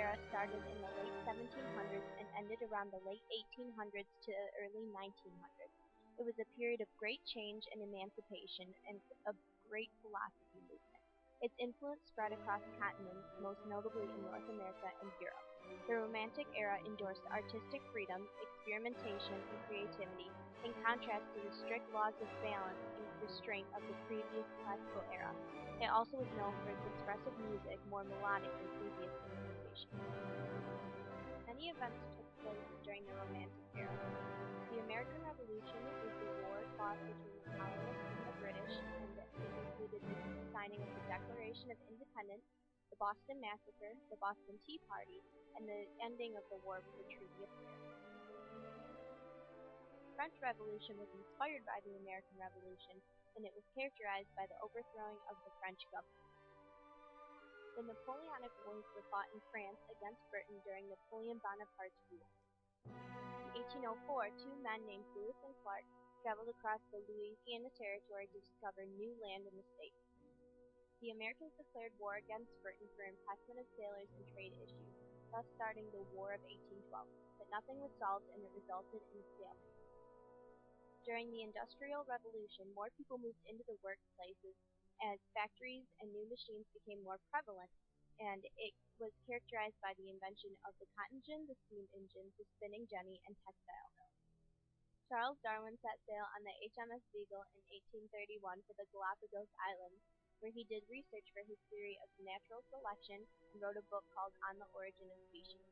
era started in the late 1700s and ended around the late 1800s to early 1900s. It was a period of great change and emancipation and a great philosophy movement. Its influence spread across continents, most notably in North America and Europe. The Romantic era endorsed artistic freedom, experimentation, and creativity, in contrast to the strict laws of balance and restraint of the previous Classical era. It also was known for its expressive music, more melodic than previous interpretations. Many events took place during the Romantic era. The American Revolution was the war fought between the colonists and the British, and it included the signing of the Declaration of Independence, the Boston Massacre, the Boston Tea Party, and the ending of the war with the Treaty of Paris. The French Revolution was inspired by the American Revolution, and it was characterized by the overthrowing of the French government. The Napoleonic Wars were fought in France against Britain during Napoleon Bonaparte's rule. In 1804, two men named Lewis and Clark traveled across the Louisiana Territory to discover new land in the state. The Americans declared war against Britain for impressment of sailors and trade issues, thus starting the War of 1812, but nothing was solved and it resulted in stalemate. During the Industrial Revolution, more people moved into the workplaces as factories and new machines became more prevalent, and it was characterized by the invention of the cotton gin, the steam engine, the spinning jenny, and textile mills. Charles Darwin set sail on the HMS Beagle in 1831 for the Galapagos Islands, where he did research for his theory of natural selection and wrote a book called On the Origin of Species.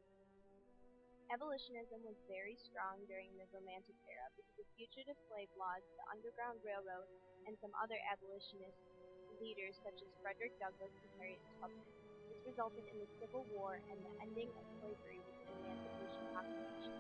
Abolitionism was very strong during the Romantic era because of fugitive slave laws, the Underground Railroad, and some other abolitionist leaders such as Frederick Douglass and Harriet Tubman. This resulted in the Civil War and the ending of slavery with the Emancipation Proclamation.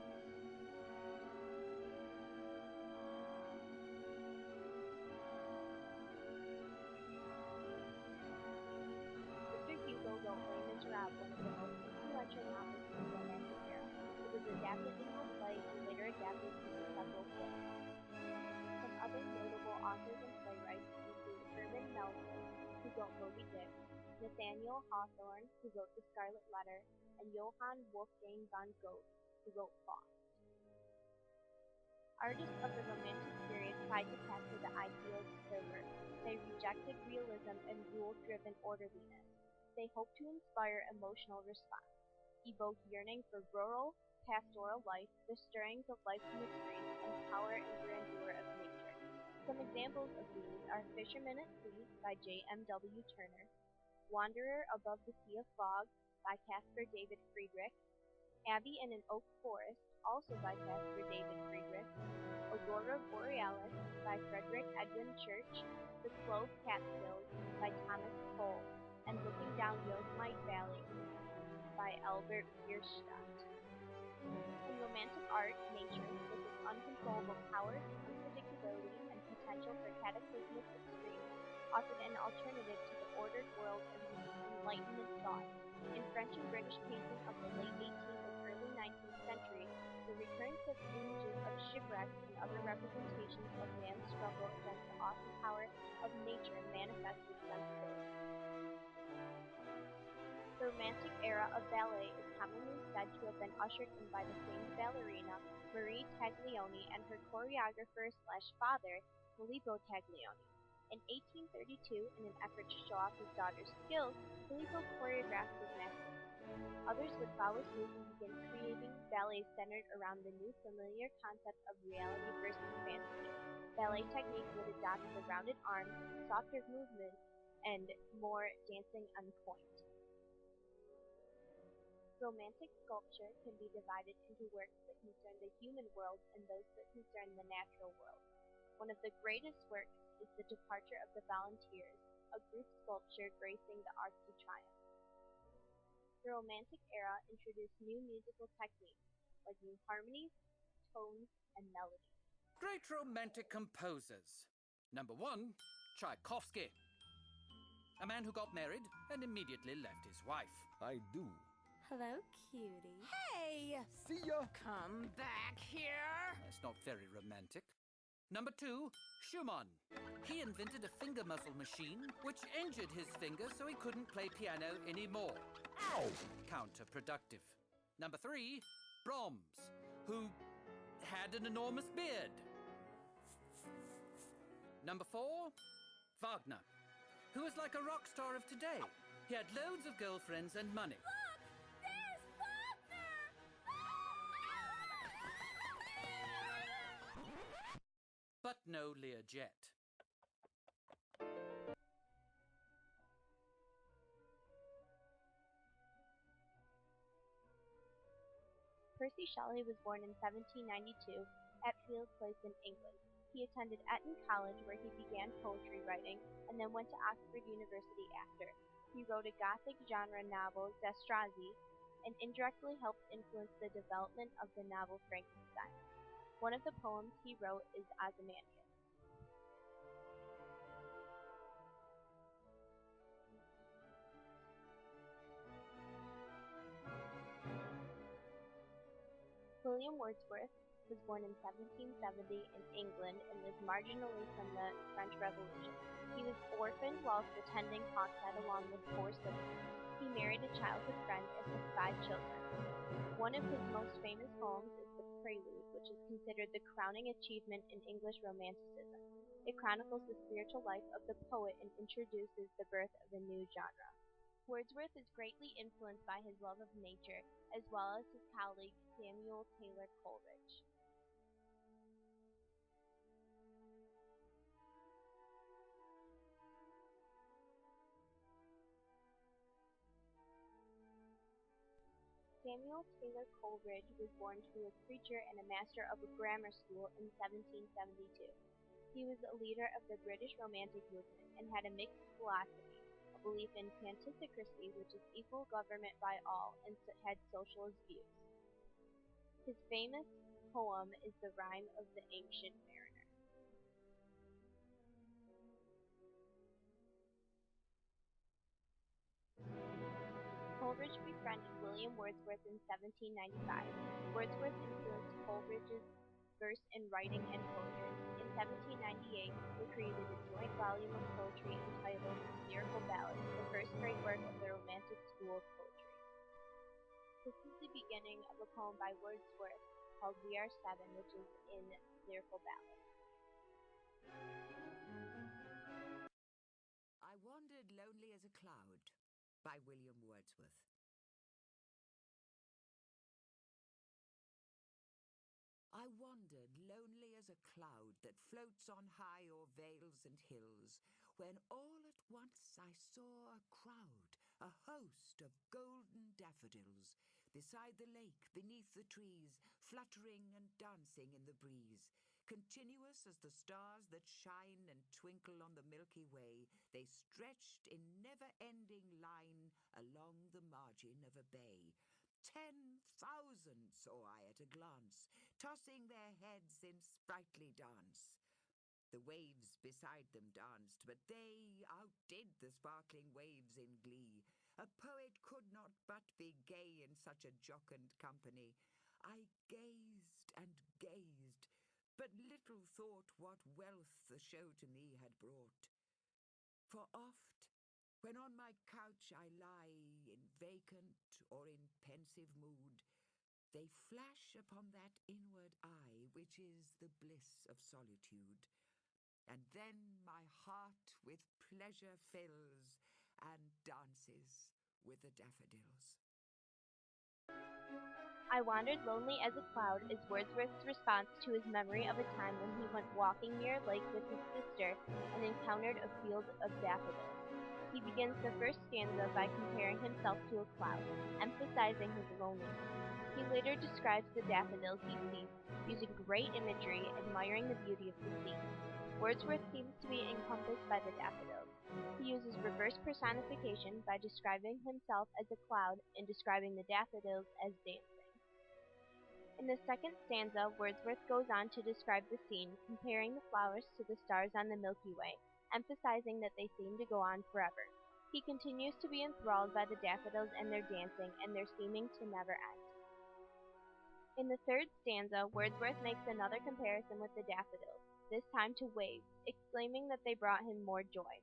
Victor Hugo wrote Les Miserables, one of the most influential novels in the Romantic era. It was adapted into a play and later adapted into several films. Some other notable authors and playwrights include Herman Melville, who wrote Moby Dick, Nathaniel Hawthorne, who wrote The Scarlet Letter, and Johann Wolfgang von Goethe, who wrote Faust. Artists of the Romantic period tried to capture the ideals of their work. They rejected realism and rule-driven orderliness. They hoped to inspire emotional response, evoke yearning for rural, pastoral life, the stirrings of life's mysteries, and power and grandeur of nature. Some examples of these are Fisherman at Sea by J.M.W. Turner, Wanderer Above the Sea of Fog by Caspar David Friedrich, Abbey in an Oak Forest, also by Caspar David Friedrich, Aurora Borealis by Frederick Edwin Church, The Clove Catskills by Thomas Cole, and Looking Down Yosemite Valley by Albert Bierstadt. In romantic art, nature, with its uncontrollable powers, unpredictability, and potential for cataclysmic extremes, offered an alternative to the ordered world of Enlightenment thought. In French and British painting of the late 18th and early 19th centuries, the recurrence of images of shipwrecks and other representations of man's struggle against the awesome power of nature manifested sensibility. The Romantic era of ballet is commonly said to have been ushered in by the famed ballerina Marie Taglioni and her choreographer/father, Filippo Taglioni. In 1832, in an effort to show off his daughter's skills, Filippo choreographed his masterpiece. Others would follow suit and begin creating ballets centered around the new familiar concept of reality versus fantasy. Ballet technique would adopt the rounded arms, softer movements, and more dancing on point. Romantic sculpture can be divided into works that concern the human world and those that concern the natural world. One of the greatest works is The Departure of the Volunteers, a group sculpture gracing the Arc de Triomphe. The Romantic era introduced new musical techniques, like new harmonies, tones, and melodies. Great romantic composers. Number 1, Tchaikovsky. A man who got married and immediately left his wife. I do. Hello, cutie. Hey! See ya! Come back here! That's not very romantic. Number 2, Schumann. He invented a finger muscle machine which injured his fingers so he couldn't play piano anymore. Ow! Counterproductive. Number 3, Brahms, who had an enormous beard. Number 4, Wagner, who was like a rock star of today. He had loads of girlfriends and money. Look! There's Wagner! But no Learjet. Percy Shelley was born in 1792 at Field Place in England. He attended Eton College where he began poetry writing and then went to Oxford University after. He wrote a Gothic genre novel, Zastrozzi, and indirectly helped influence the development of the novel Frankenstein. One of the poems he wrote is Ozymandias. William Wordsworth was born in 1770 in England and lived marginally from the French Revolution. He was orphaned whilst attending Hawkshead along with 4 siblings. He married a childhood friend and had 5 children. One of his most famous poems is The Prelude, which is considered the crowning achievement in English romanticism. It chronicles the spiritual life of the poet and introduces the birth of a new genre. Wordsworth is greatly influenced by his love of nature, as well as his colleague Samuel Taylor Coleridge. Samuel Taylor Coleridge was born to a preacher and a master of a grammar school in 1772. He was a leader of the British Romantic movement and had a mixed philosophy, a belief in pantychocracy, which is equal government by all, and had socialist views. His famous poem is The Rime of the Ancient Mariner. Coleridge befriended William Wordsworth in 1795. Wordsworth influenced Coleridge's verse in writing and poetry. In 1798, they created a joint volume of poetry entitled Lyrical Ballads, the first great work of the Romantic school of poetry. This is the beginning of a poem by Wordsworth called We Are Seven, which is in Lyrical Ballads. I Wandered Lonely as a Cloud by William Wordsworth. I wandered lonely as a cloud that floats on high o'er vales and hills, when all at once I saw a crowd, a host of golden daffodils, beside the lake, beneath the trees, fluttering and dancing in the breeze. Continuous as the stars that shine and twinkle on the Milky Way, they stretched in never-ending line along the margin of a bay. 10,000 saw I at a glance, tossing their heads in sprightly dance. The waves beside them danced, but they outdid the sparkling waves in glee. A poet could not but be gay in such a jocund company. I gazed and gazed, but little thought what wealth the show to me had brought. For oft, when on my couch I lie in vacant or in pensive mood, they flash upon that inward eye which is the bliss of solitude. And then my heart with pleasure fills and dances with the daffodils. I Wandered Lonely as a Cloud is Wordsworth's response to his memory of a time when he went walking near a lake with his sister and encountered a field of daffodils. He begins the first stanza by comparing himself to a cloud, emphasizing his loneliness. He later describes the daffodils he sees, using great imagery, admiring the beauty of the scene. Wordsworth seems to be encompassed by the daffodils. He uses reverse personification by describing himself as a cloud and describing the daffodils as dancing. In the second stanza, Wordsworth goes on to describe the scene, comparing the flowers to the stars on the Milky Way, emphasizing that they seem to go on forever. He continues to be enthralled by the daffodils and their dancing and their seeming to never end. In the third stanza, Wordsworth makes another comparison with the daffodils. this time to waves, exclaiming that they brought him more joy.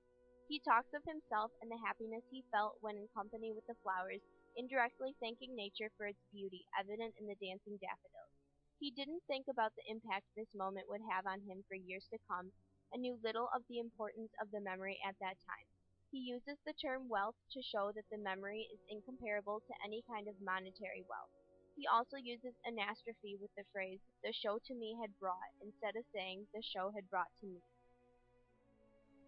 He talks of himself and the happiness he felt when in company with the flowers, indirectly thanking nature for its beauty, evident in the dancing daffodils. He didn't think about the impact this moment would have on him for years to come, and knew little of the importance of the memory at that time. He uses the term wealth to show that the memory is incomparable to any kind of monetary wealth. He also uses anastrophe with the phrase, the show to me had brought, instead of saying, the show had brought to me.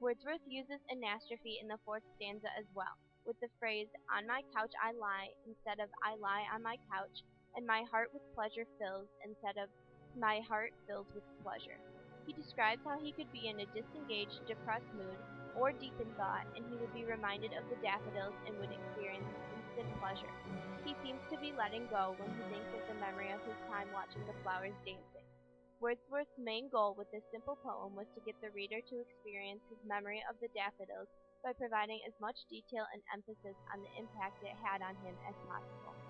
Wordsworth uses anastrophe in the fourth stanza as well, with the phrase, on my couch I lie, instead of I lie on my couch, and my heart with pleasure fills, instead of my heart fills with pleasure. He describes how he could be in a disengaged, depressed mood, or deep in thought, and he would be reminded of the daffodils and would experience instant pleasure. He seems to be letting go when he thinks of the memory of his time watching the flowers dancing. Wordsworth's main goal with this simple poem was to get the reader to experience his memory of the daffodils by providing as much detail and emphasis on the impact it had on him as possible.